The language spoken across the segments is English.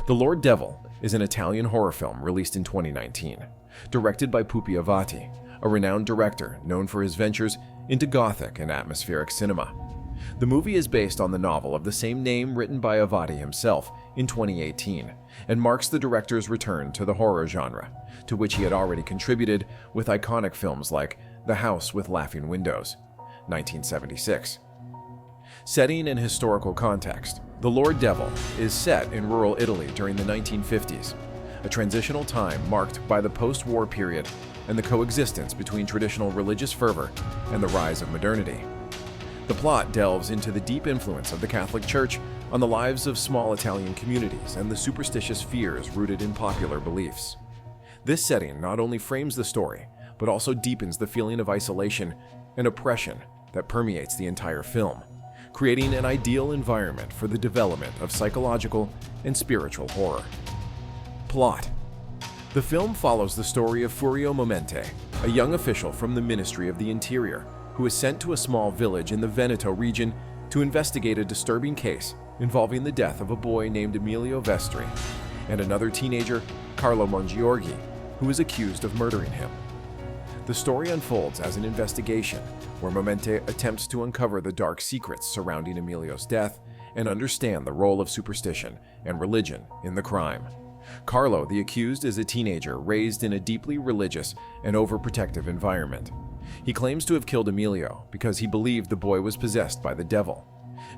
The Lord Devil is an Italian horror film released in 2019, directed by Pupi Avati, a renowned director known for his ventures into gothic and atmospheric cinema. The movie is based on the novel of the same name written by Avati himself in 2018 and marks the director's return to the horror genre, to which he had already contributed with iconic films like The House with Laughing Windows, 1976. Setting in historical context, The Lord Devil is set in rural Italy during the 1950s, a transitional time marked by the post-war period and the coexistence between traditional religious fervor and the rise of modernity. The plot delves into the deep influence of the Catholic Church on the lives of small Italian communities and the superstitious fears rooted in popular beliefs. This setting not only frames the story, but also deepens the feeling of isolation and oppression that permeates the entire film, creating an ideal environment for the development of psychological and spiritual horror. Plot. The film follows the story of Furio Momente, a young official from the Ministry of the Interior, who is sent to a small village in the Veneto region to investigate a disturbing case involving the death of a boy named Emilio Vestri and another teenager, Carlo Mongiorgi, who is accused of murdering him. The story unfolds as an investigation where Momente attempts to uncover the dark secrets surrounding Emilio's death and understand the role of superstition and religion in the crime. Carlo, the accused, is a teenager raised in a deeply religious and overprotective environment. He claims to have killed Emilio because he believed the boy was possessed by the devil.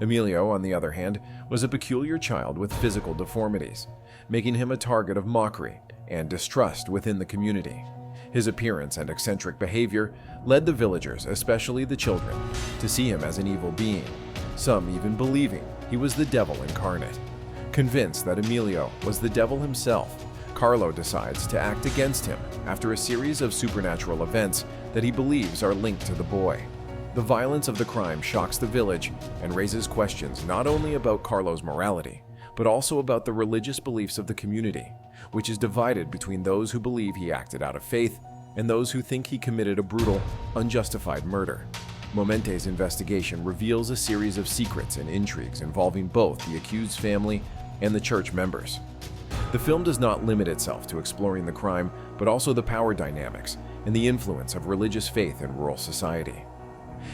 Emilio, on the other hand, was a peculiar child with physical deformities, making him a target of mockery and distrust within the community. His appearance and eccentric behavior led the villagers, especially the children, to see him as an evil being, some even believing he was the devil incarnate. Convinced that Emilio was the devil himself, Carlo decides to act against him after a series of supernatural events that he believes are linked to the boy. The violence of the crime shocks the village and raises questions not only about Carlo's morality, but also about the religious beliefs of the community, which is divided between those who believe he acted out of faith and those who think he committed a brutal, unjustified murder. Momente's investigation reveals a series of secrets and intrigues involving both the accused's family and the church members. The film does not limit itself to exploring the crime, but also the power dynamics and the influence of religious faith in rural society.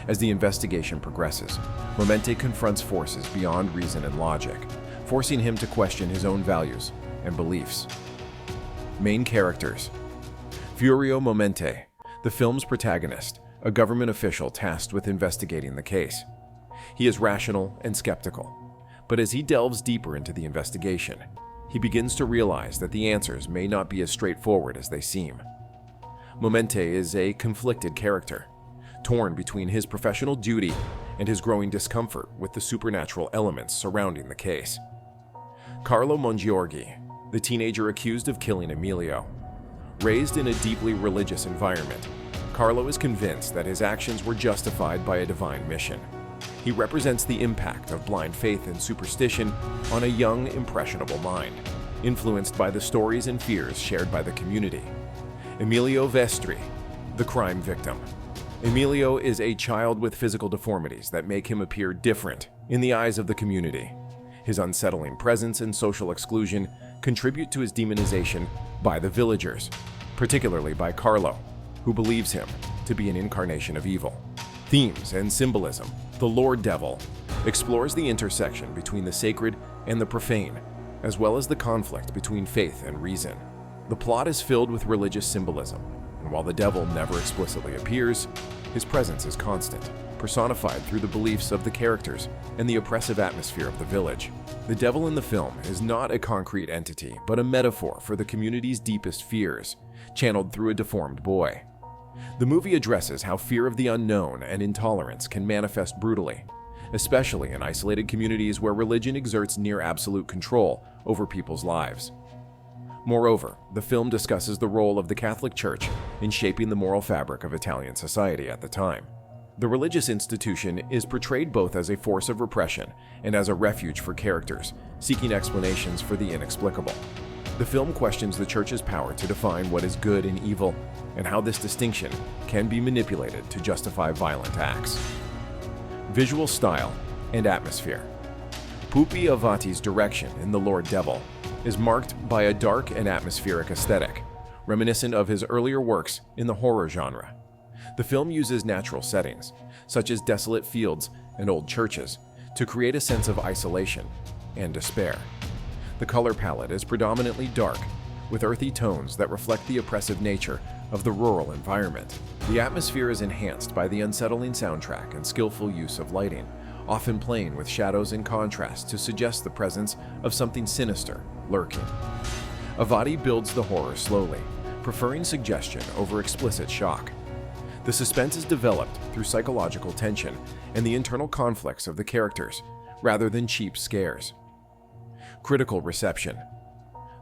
As the investigation progresses, Momente confronts forces beyond reason and logic, forcing him to question his own values and beliefs. Main characters. Furio Momente, the film's protagonist, a government official tasked with investigating the case. He is rational and skeptical, but as he delves deeper into the investigation, he begins to realize that the answers may not be as straightforward as they seem. Momente is a conflicted character, torn between his professional duty and his growing discomfort with the supernatural elements surrounding the case. Carlo Mongiorgi, the teenager accused of killing Emilio. Raised in a deeply religious environment, Carlo is convinced that his actions were justified by a divine mission. He represents the impact of blind faith and superstition on a young, impressionable mind, influenced by the stories and fears shared by the community. Emilio Vestri, the crime victim. Emilio is a child with physical deformities that make him appear different in the eyes of the community. His unsettling presence and social exclusion contribute to his demonization by the villagers, particularly by Carlo, who believes him to be an incarnation of evil. Themes and symbolism. The Lord Devil explores the intersection between the sacred and the profane, as well as the conflict between faith and reason. The plot is filled with religious symbolism, and while the devil never explicitly appears, his presence is constant, personified through the beliefs of the characters and the oppressive atmosphere of the village. The devil in the film is not a concrete entity, but a metaphor for the community's deepest fears, channeled through a deformed boy. The movie addresses how fear of the unknown and intolerance can manifest brutally, especially in isolated communities where religion exerts near absolute control over people's lives. Moreover, the film discusses the role of the Catholic Church in shaping the moral fabric of Italian society at the time. The religious institution is portrayed both as a force of repression and as a refuge for characters seeking explanations for the inexplicable. The film questions the Church's power to define what is good and evil, and how this distinction can be manipulated to justify violent acts. Visual style and atmosphere. Pupi Avati's direction in The Lord Devil is marked by a dark and atmospheric aesthetic, reminiscent of his earlier works in the horror genre. The film uses natural settings, such as desolate fields and old churches, to create a sense of isolation and despair. The color palette is predominantly dark, with earthy tones that reflect the oppressive nature of the rural environment. The atmosphere is enhanced by the unsettling soundtrack and skillful use of lighting, often playing with shadows in contrast to suggest the presence of something sinister lurking. Avati builds the horror slowly, preferring suggestion over explicit shock. The suspense is developed through psychological tension and the internal conflicts of the characters, rather than cheap scares. Critical reception.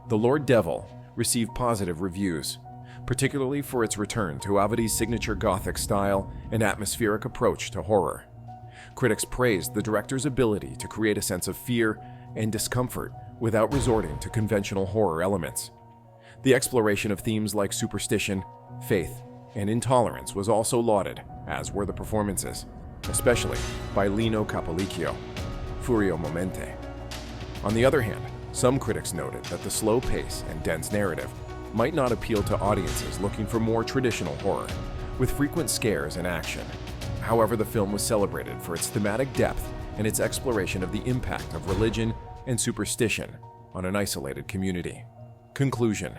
The Lord Devil received positive reviews, particularly for its return to Avati's signature Gothic style and atmospheric approach to horror. Critics praised the director's ability to create a sense of fear and discomfort without resorting to conventional horror elements. The exploration of themes like superstition, faith, and intolerance was also lauded, as were the performances, especially by Lino Capolicchio, Furio Momente. On the other hand, some critics noted that the slow pace and dense narrative might not appeal to audiences looking for more traditional horror, with frequent scares and action. However, the film was celebrated for its thematic depth and its exploration of the impact of religion and superstition on an isolated community. Conclusion.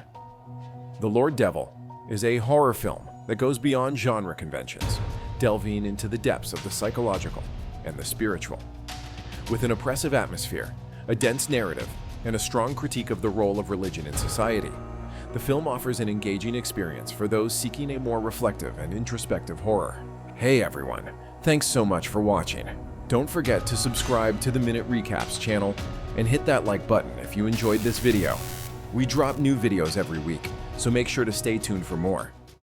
The Lord Devil is a horror film that goes beyond genre conventions, delving into the depths of the psychological and the spiritual. With an oppressive atmosphere, a dense narrative, and a strong critique of the role of religion in society, the film offers an engaging experience for those seeking a more reflective and introspective horror. Hey everyone, thanks so much for watching. Don't forget to subscribe to the Minute Recaps channel and hit that like button if you enjoyed this video. We drop new videos every week, so make sure to stay tuned for more.